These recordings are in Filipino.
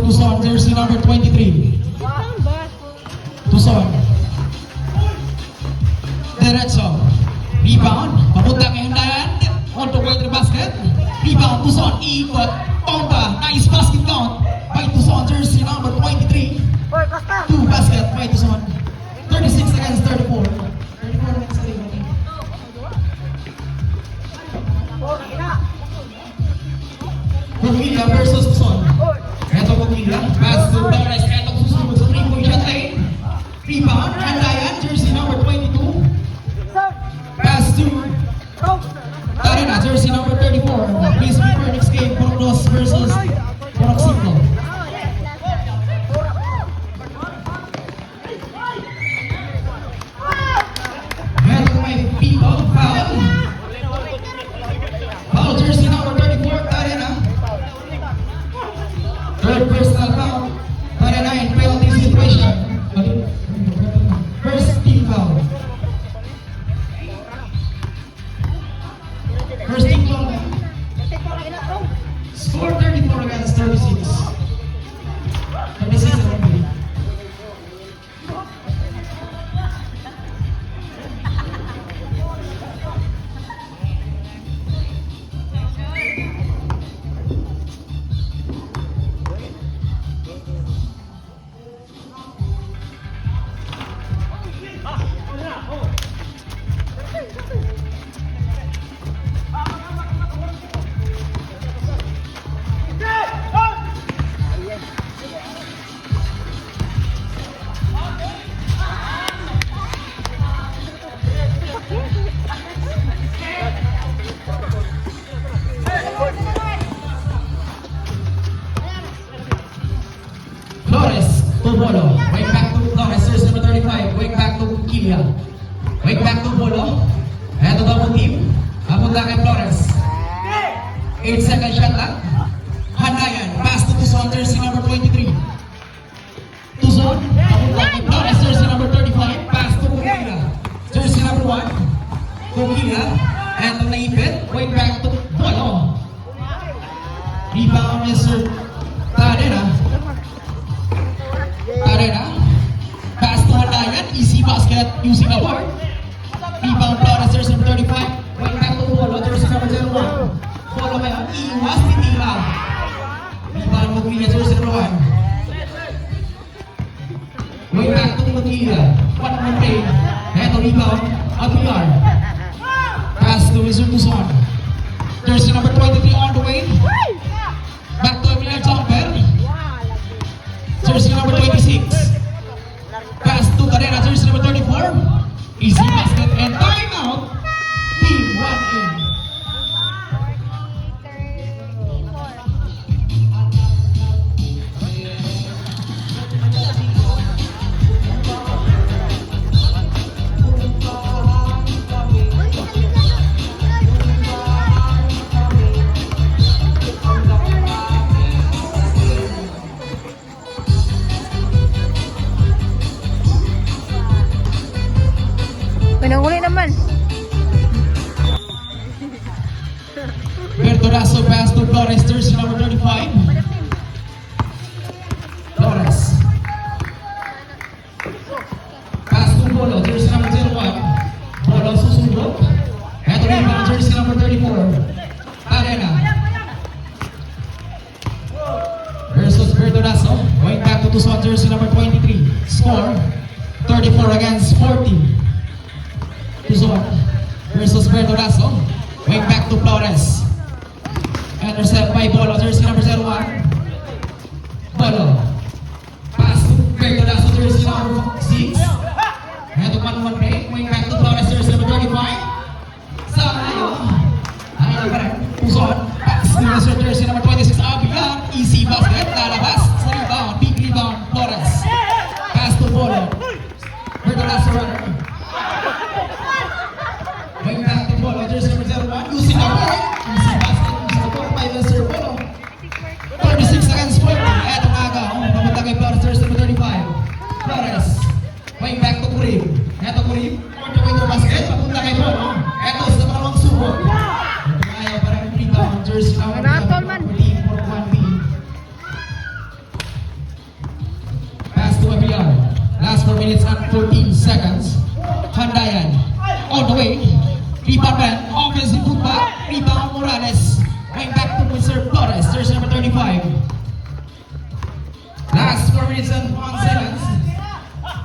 Tucson, jersey number 23. Tucson. Diretso. Rebound. Papunta kay Handayan. On the way to the basket. Rebound. Tucson. Ikot. Tomba. Nice basket count by Tucson, jersey number 23. Two basket by Tucson. 36 against 34. 34 against 34. Pumila versus Tucson. Eto Pumila. Pass to Flores. Eto susunod sa 3-point shot lane. Rebound. Handayan, jersey number 22. Pass to Tarena, jersey number 34. Please prepare next game. Purnos versus Poroxito. Eto may people. Foul. Foul, jersey number 34. Tarena. Third personal foul. Tarena in penalty situation. First team foul. First team foul. Score 34 against 36. 36 only. Flores, Tubolo. Wing back to Flores, jersey number 35. Wing back to Kilia. Wing back to Bolo. Eto double team. Papunta kay Flores. 8 second shot lang. Handayan. Pass to Tucson, jersey number 23. Tucson. Papunta kay Flores, jersey number 35. Pass to Kilia. Jersey number 1. Kilia. Eto naipit. Wing back to Bolo. Rebound is Tarena. Tarena. Pass to Handayan. Easy basket using a board. Rebound Flores, jersey number 35. Wing back to Bolo, jersey number 01. Bolo ngayon, iwas, titira. Rebound Muglia, jersey number 1. Wing back to Muglia. One more play. Eto rebound, Aguilar. Pass to Mr. Tucson. Jersey number 23 on the way. Back to Emiliano Jumper. Jersey number 26. Pass to Carrera, jersey number 34. Easy basket and timeout. Team 1 in. Pinanghuli naman. Bertorazo pass to Flores, jersey number 35. Flores. Pass to Bolo, jersey number 01. Bolo susunod. Eto rebound, jersey number 34. Arena. Versus Bertorazo. Going back to Tucson, jersey number 23. Score 34 against 40. Tucson versus Bertorazo. Going back to Flores. Intercept by Bolo, jersey number 01. Bolo. Pass to Bertorazo, jersey number 6. Eto 1-1 break. Going back to Flores, jersey number 35. Sa kayo. Ayaw pa rin. Tucson. Pass to Mr. jersey number 26. Abigan. Easy basket. Lalabas. Sa rebound. Big rebound. Flores. Pass to Bolo. Bertorazo runner. Going back to Bolo, jersey number 01. Using the board. Easy basket. Using the board by Mr. Bolo. 36 minutes and 14 seconds. Handayan on the way. Rebound man, offensive putback. Rebound Morales. Going back to Mr. Flores, jersey number 35. Last 4 minutes and 1 seconds.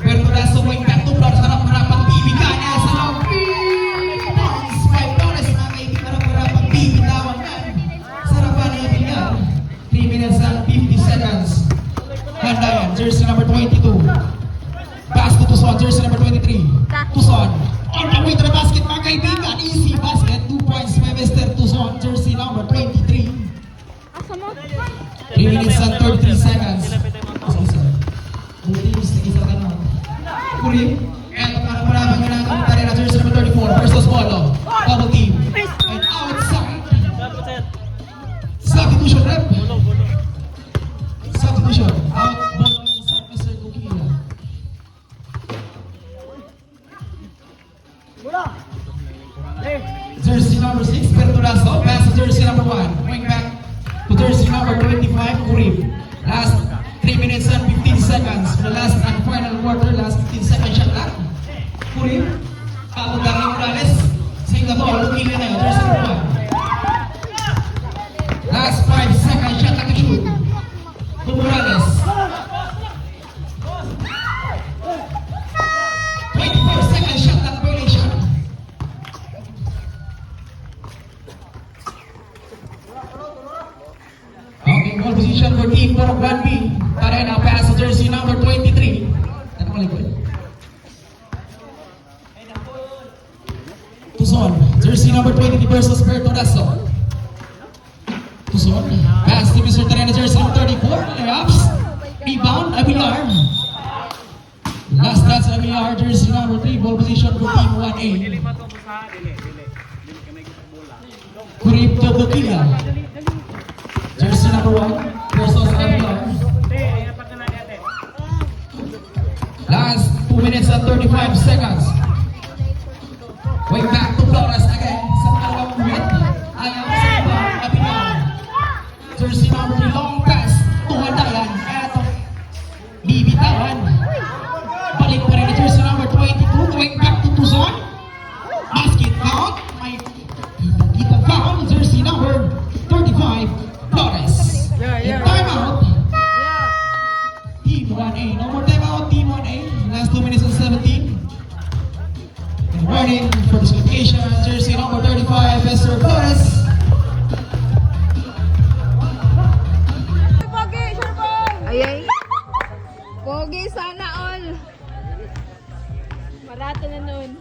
Bertolaso going back to Flores. Harap-harapan bibigyan sa long rebounds by Flores. Harap-harapan bibitawan yan. Sa harapan niya bigyan. 3 minutes and 50 seconds. Handayan, jersey number 22. Pass to Tucson, jersey number 23. Tucson, on the way to the basket, mga kaibigan. Easy basket, 2 points by Mr. Tucson, jersey number 23. 3 minutes and 33 seconds. Buti isa ka na. Kurim, eto para marabang ginagawa tayo na jersey number 34 versus Bolo. Double team. And outside. Substitution rep. Substitution. Out ball inside Mr. Kukila. Jersey number 6, Bertolaso. Pass to jersey number 1. Going back to jersey number 25, Kurim. Last 3 minutes and 15 seconds. For the last and final quarter, last 15 seconds shot lang. Kurim. Kapag Dami Morales. Save the ball. Kukila na yun. Jersey number 1. Last 5 seconds shot lang to shoot. To Morales. 24 seconds shot lang violation. Okay, ball position for team for 1B. Para na pass to jersey number 23. Ano malikod? Tucson, jersey number 23 versus Bertolaso. Tucson, pass to Mr. Terena, jersey number 34. Layups. Rebound, Aguilar. Last touch, Aguilar, jersey number 3. Ball position for team 1A. Kurip to Bukila. Jersey number 1 versus Aguilar. Last 2 minutes and 35 seconds. Way back to Flores again. Sa dalawang minute. Ayaw sa iba. Aguilar. Jersey number 3, long pass. To Handayan. Eto. Bibitawan. Balik pa rin ni jersey number 22. Going back to Tucson. Basket count. May kita foul. Jersey number 35. Flores. And timeout. Team 1A. No more timeout. Team 1A. Last 2 minutes and 17. And warning for disqualification. Jersey number 35. Mr. Flores. Ayay. Pogi, sana all. Parato na nun.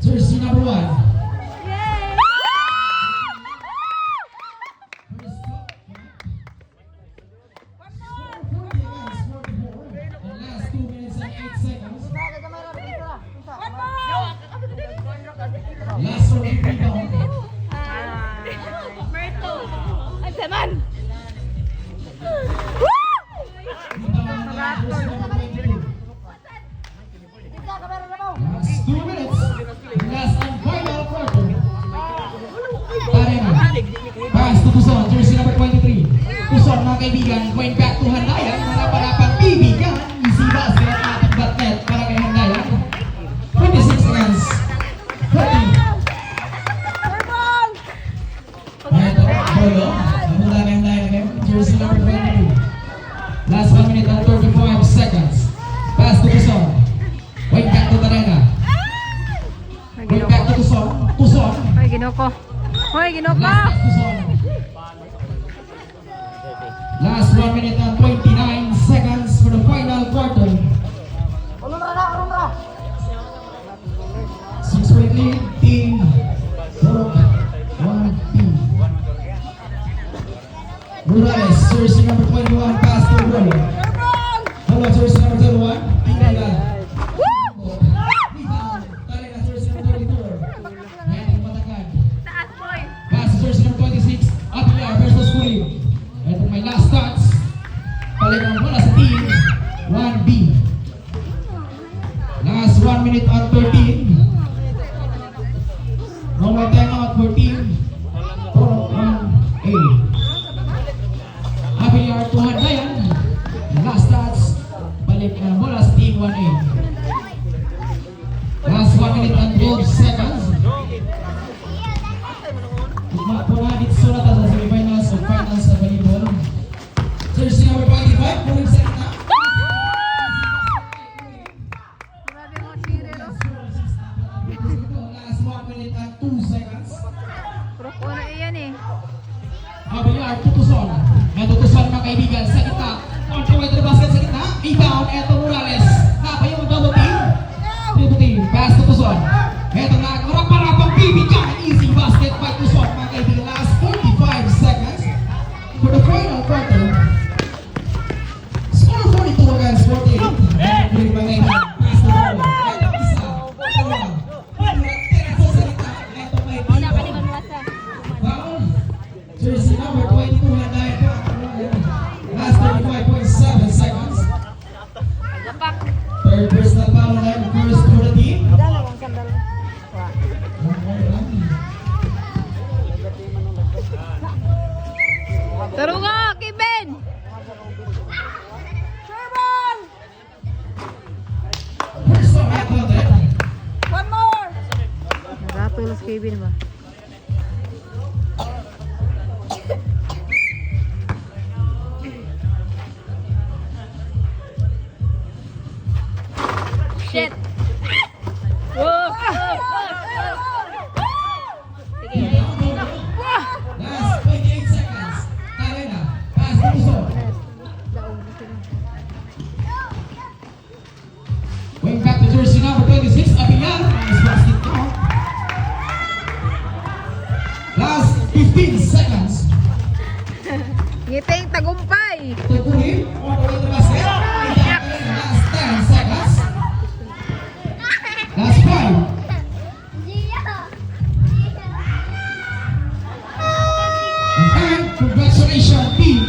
Jersey number 1. Yay! Last one, rebound. Merto! Ay, saman! Last 2 minutes. Last and final quarter. Tarena. Pass to Tucson, jersey number 23. Tucson, mga kaibigan, going back to Handayan. Harap-harapan bibigan. Easy basket at batnet para kay Handayan. 26 seconds. 30. Ito, Bolo. Namula na Handayan again. Jersey number 22. Last 1 minute and 35 seconds. Pass to Tucson. Going back to Tarena. Going back to Tucson. Tucson. Hoy, ginoko. Hoy, ginoko! Last Tucson. Last 1 minute and 29 seconds for the final quarter. 6-point lead, team 1B. Morales, jersey number 21, pass to Bolo. Bolo, jersey number 21. Tingala. Rebound. Tarena, jersey number 34. Ayan, Patakan. Taas, boy! Pass to jersey number 26. Aguilar versus Kulim. Ito may last touch. Balik ang bola sa team 1B. Last 1 minute and 13. No more timeout for team 1A. Aguilar to Handayan. Last touch. Balik na final quarter. Score 42 against 48. Ang remaining pass the ball. Ito isa. Dalawa. Tira sa salita. Ito may dito. Foul. Jersey number 22 na dahil po. Last 35.7 seconds. Gapak. Third personal foul na yung first for the team. Dalawang sandal. Taro nga, Kevin! Sherman! First foul at the One more! Nagatulos Kevin ba? Shit! Whoa! Sige, Last 28 seconds. Tara na. Pass the ball. Going back to jersey number 26, Abiyan. Nice basket count. Last 15 seconds. Ngiting tagumpay! Tukurin. On the way to the basket. Last 10 seconds. Last 5. And congratulations, team